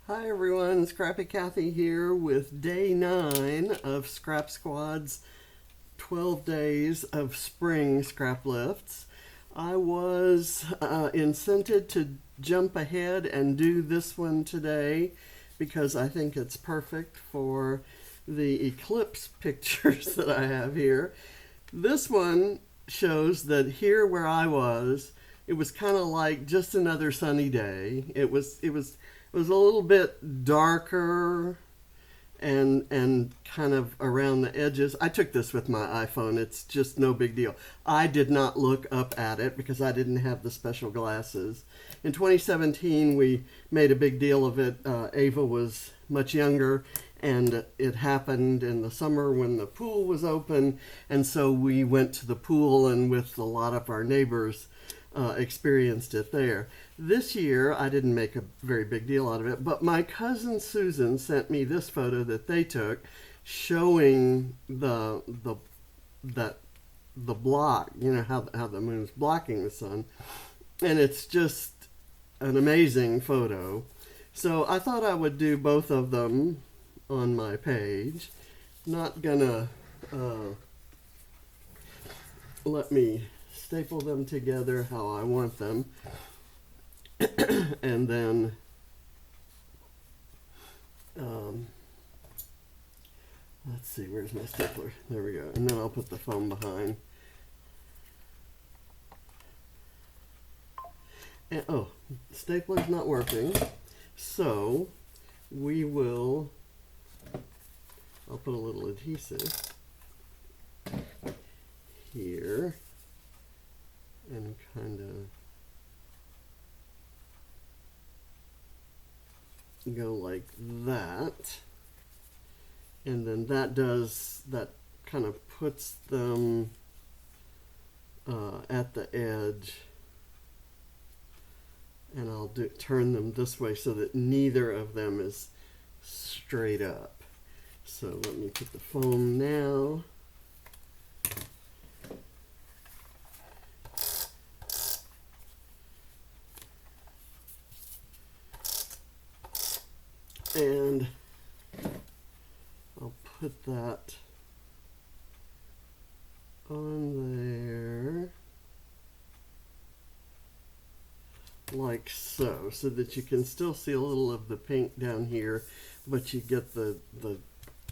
Hi everyone, Scrappy Kathy here with day 9 of Scrap Squad's 12 days of spring Scraplifts. I was incented to jump ahead and do this one today because I think it's perfect for the eclipse pictures that I have here. This one shows that here where I was, it was kind of like just another sunny day. It was a little bit darker and kind of around the edges. I took this with my iPhone. It's just no big deal. I did not look up at it because I didn't have the special glasses. In 2017, we made a big deal of it. Ava was much younger, and it happened in the summer when the pool was open, and so we went to the pool and with a lot of our neighbors experienced it there. This year, I didn't make a very big deal out of it, but my cousin Susan sent me this photo that they took showing the block, you know, how the moon's blocking the sun, and it's just an amazing photo. So I thought I would do both of them on my page. Not gonna let me staple them together how I want them. And then let's see, where's my stapler? There we go. And then I'll put the foam behind. And, oh, the stapler's not working. So I'll put a little adhesive here and kind of go like that, and then that kind of puts them at the edge, and I'll turn them this way so that neither of them is straight up. So let me put the foam now. And I'll put that on there like so that you can still see a little of the pink down here, but you get the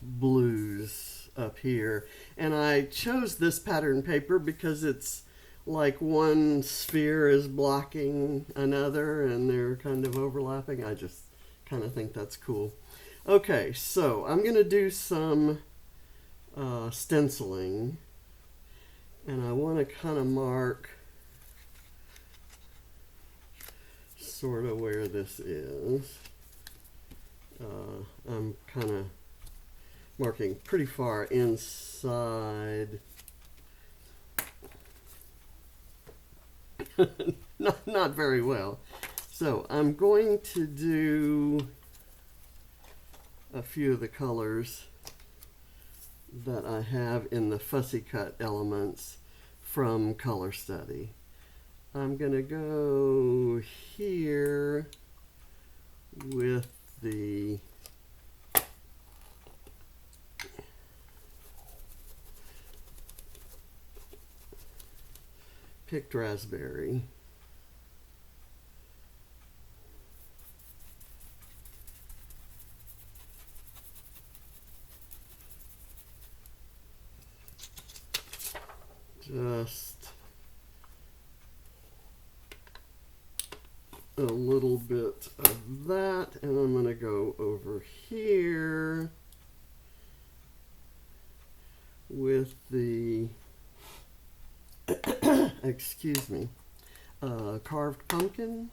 blues up here. And I chose this pattern paper because it's like one sphere is blocking another and they're kind of overlapping. I just kind of think that's cool. Okay, so I'm going to do some stenciling, and I want to kind of mark sort of where this is. I'm kind of marking pretty far inside. Not very well. So I'm going to do a few of the colors that I have in the fussy cut elements from Color Study. I'm going to go here with the picked raspberry. Just a little bit of that, and I'm going to go over here with the excuse me, carved pumpkin.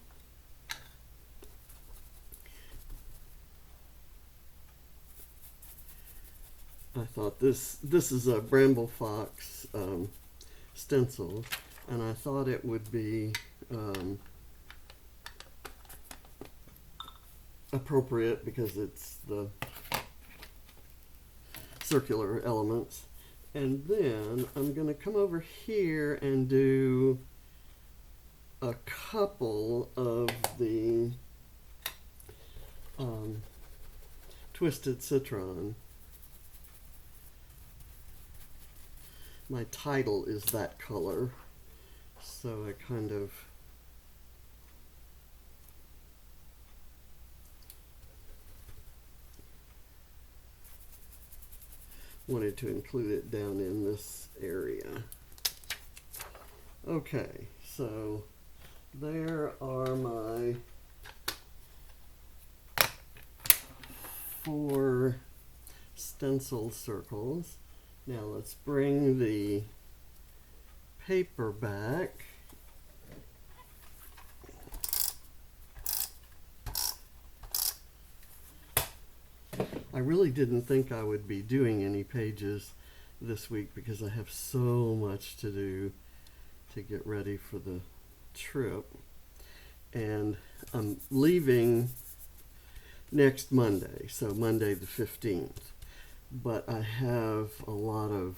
I thought this is a Bramble Fox stencil, and I thought it would be appropriate because it's the circular elements. And then I'm going to come over here and do a couple of the Twisted Citron. My title is that color, so I kind of wanted to include it down in this area. Okay, so there are my 4 stencil circles. Now let's bring the paper back. I really didn't think I would be doing any pages this week because I have so much to do to get ready for the trip. And I'm leaving next Monday, so Monday the 15th. But I have a lot of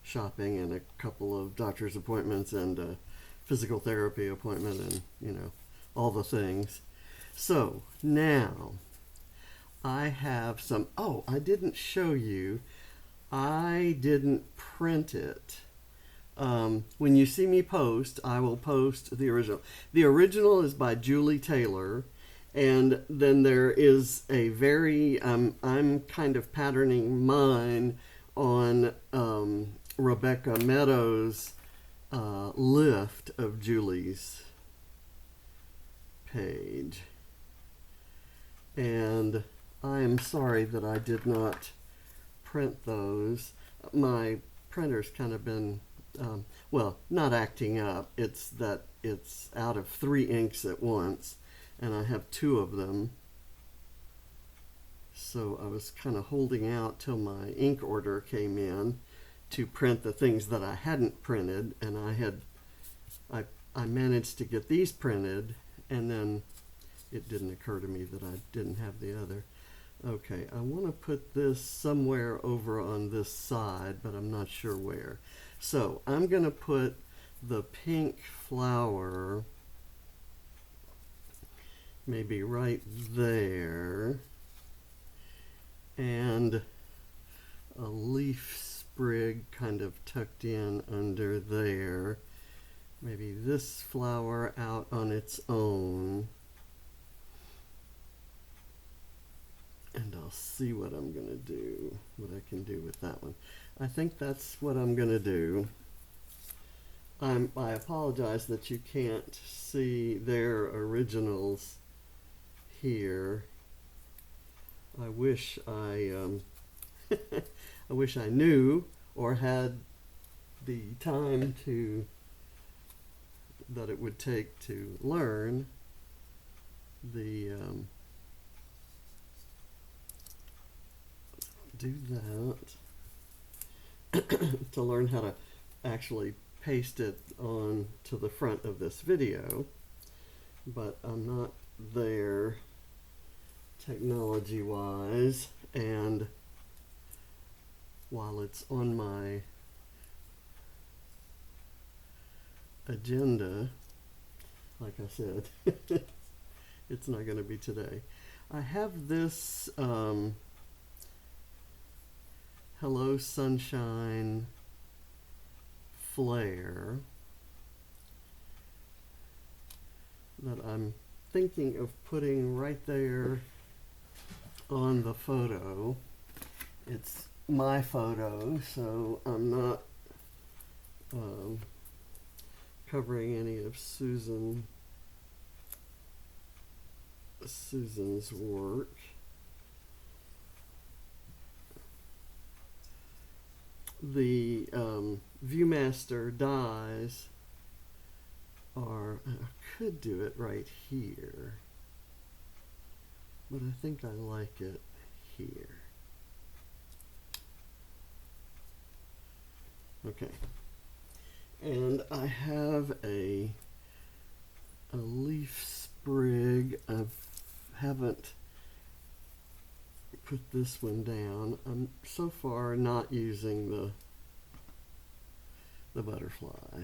shopping and a couple of doctor's appointments and a physical therapy appointment and, you know, all the things. So now I have some, oh, I didn't show you, I didn't print it. When you see me post, I will post the original. The original is by Julie Taylor. And then there is a very, I'm kind of patterning mine on Rebecca Meadows' lift of Julie's page. And I am sorry that I did not print those. My printer's kind of been, well, not acting up. It's that it's out of 3 inks at once. And I have 2 of them. So I was kind of holding out till my ink order came in to print the things that I hadn't printed, and I managed to get these printed, and then it didn't occur to me that I didn't have the other. Okay, I want to put this somewhere over on this side, but I'm not sure where. So I'm going to put the pink flower maybe right there, and a leaf sprig kind of tucked in under there. Maybe this flower out on its own. And I'll see what I'm going to do, what I can do with that one. I think that's what I'm going to do. I apologize that you can't see their originals here. I wish I I wish I knew or had the time to that it would take to learn the do that to learn how to actually paste it on to the front of this video, but I'm not there technology wise, and while it's on my agenda, like I said, it's not going to be today. I have this Hello Sunshine flare that I'm thinking of putting right there on the photo. It's my photo, so I'm not covering any of Susan's work. The Viewmaster dies are, I could do it right here, but I think I like it here. Okay, and I have a leaf sprig. I haven't put this one down. I'm so far not using the butterfly.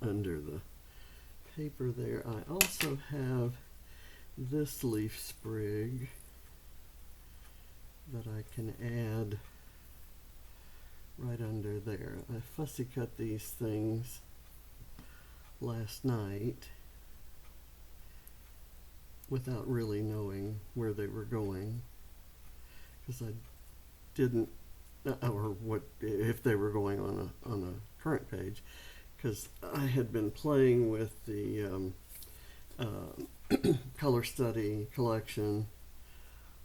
under the paper there. I also have this leaf sprig that I can add right under there. I fussy cut these things last night without really knowing where they were going, because I didn't, or what if they were going on a current page, because I had been playing with the color study collection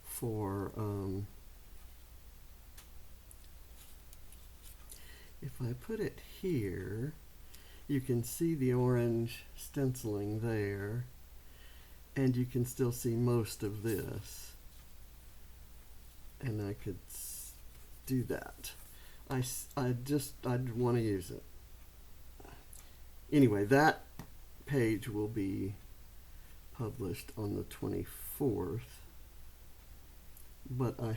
for if I put it here, you can see the orange stenciling there, and you can still see most of this, and I could do that. I want to use it. Anyway, that page will be published on the 24th, but I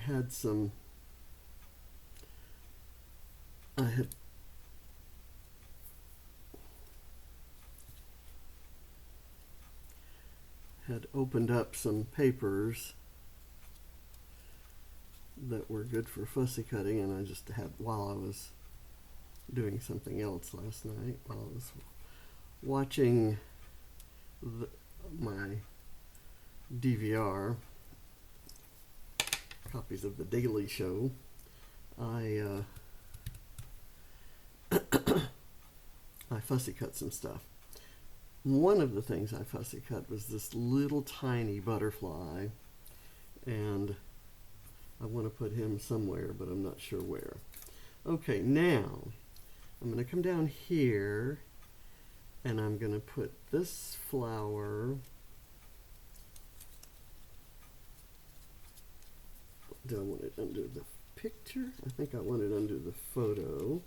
had opened up some papers that were good for fussy cutting, and I just had, while I was doing something else last night, while I was watching my DVR copies of The Daily Show, I fussy cut some stuff. One of the things I fussy cut was this little tiny butterfly, and I want to put him somewhere, but I'm not sure where. Okay, now I'm going to come down here, and I'm going to put this flower. Do I want it under the picture? I think I want it under the photo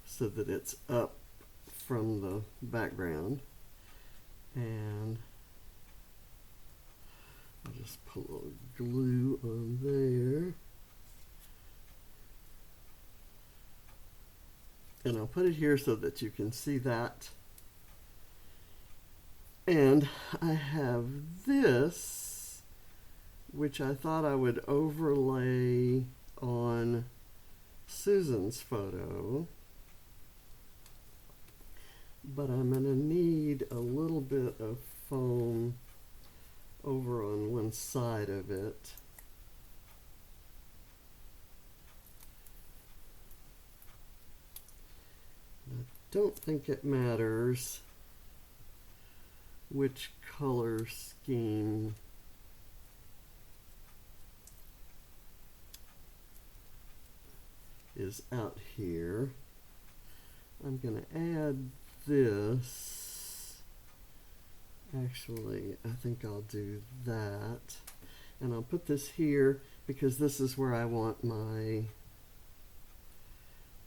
so that it's up from the background. And I'll just put a little glue on there. And I'll put it here so that you can see that. And I have this, which I thought I would overlay on Susan's photo. But I'm going to need a little bit of foam over on one side of it. I don't think it matters which color scheme is out here. I'm going to add this. Actually, I think I'll do that. And I'll put this here because this is where I want my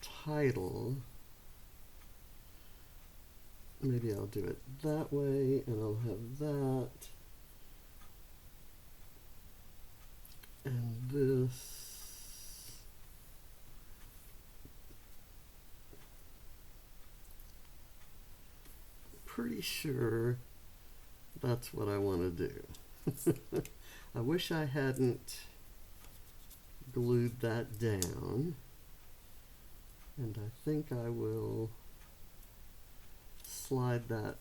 title. Maybe I'll do it that way, and I'll have that. And this. Pretty sure that's what I want to do. I wish I hadn't glued that down, and I think I will slide that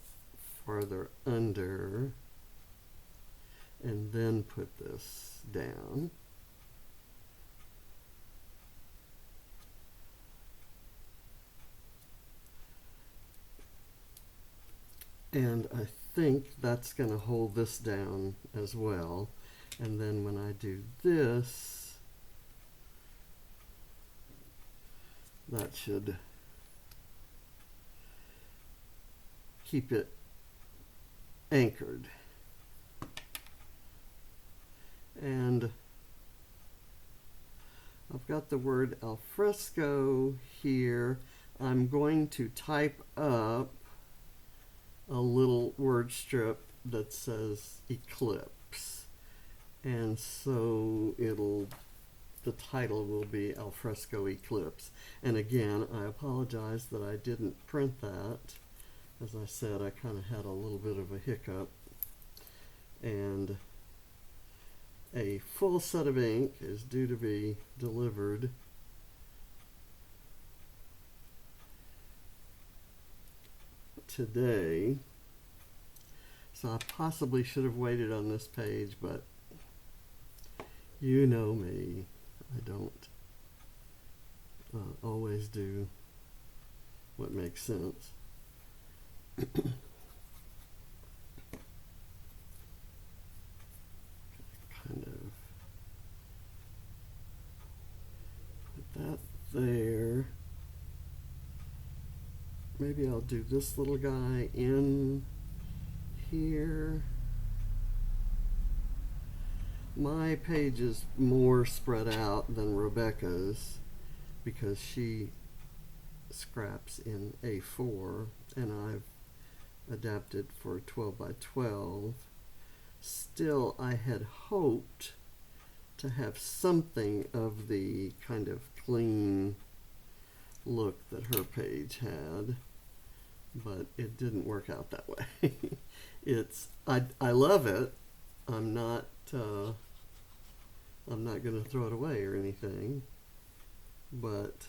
farther under and then put this down. And I think that's going to hold this down as well. And then when I do this, that should keep it anchored. And I've got the word Alfresco here. I'm going to type up a little word strip that says Eclipse, and so the title will be Alfresco Eclipse. And again, I apologize that I didn't print that. As I said, I kind of had a little bit of a hiccup. And a full set of ink is due to be delivered today. So I possibly should have waited on this page, but you know me, I don't always do what makes sense. Kind of put that there. Maybe I'll do this little guy in here. My page is more spread out than Rebecca's because she scraps in A4 and I've adapted for 12 by 12. Still, I had hoped to have something of the kind of clean look that her page had, but it didn't work out that way. I love it. I'm not going to throw it away or anything, but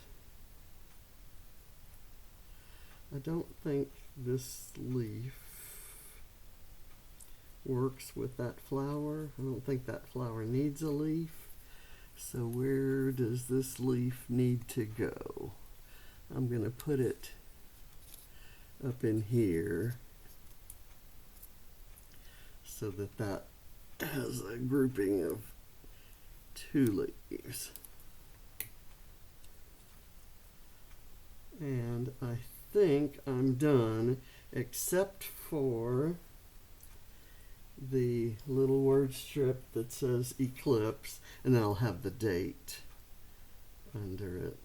I don't think this leaf works with that flower. I don't think that flower needs a leaf. So where does this leaf need to go? I'm going to put it up in here so that that has a grouping of 2 leaves. And I think I'm done, except for the little word strip that says Eclipse, and then I'll have the date under it.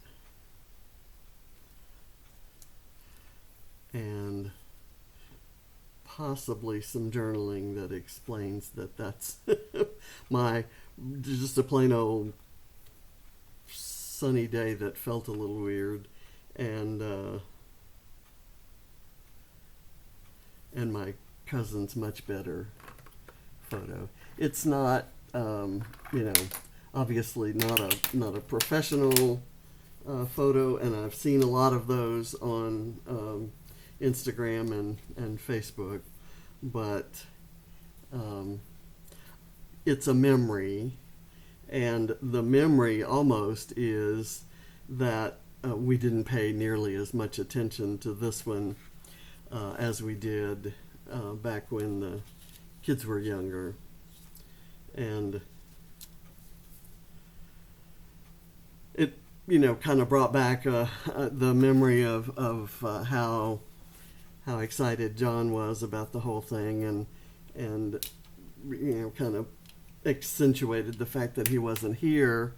And possibly some journaling that explains that that's just a plain old sunny day that felt a little weird, and my cousin's much better photo. It's not, obviously not a professional photo, and I've seen a lot of those on Instagram and Facebook, but it's a memory, and the memory almost is that we didn't pay nearly as much attention to this one as we did back when the kids were younger. And it, kind of brought back the memory of how excited John was about the whole thing, and kind of accentuated the fact that he wasn't here,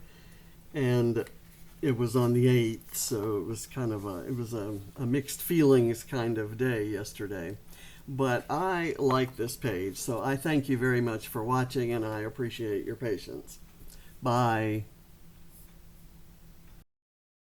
and it was on the 8th, so it was kind of a mixed feelings kind of day yesterday. But I like this page, so I thank you very much for watching, and I appreciate your patience. Bye.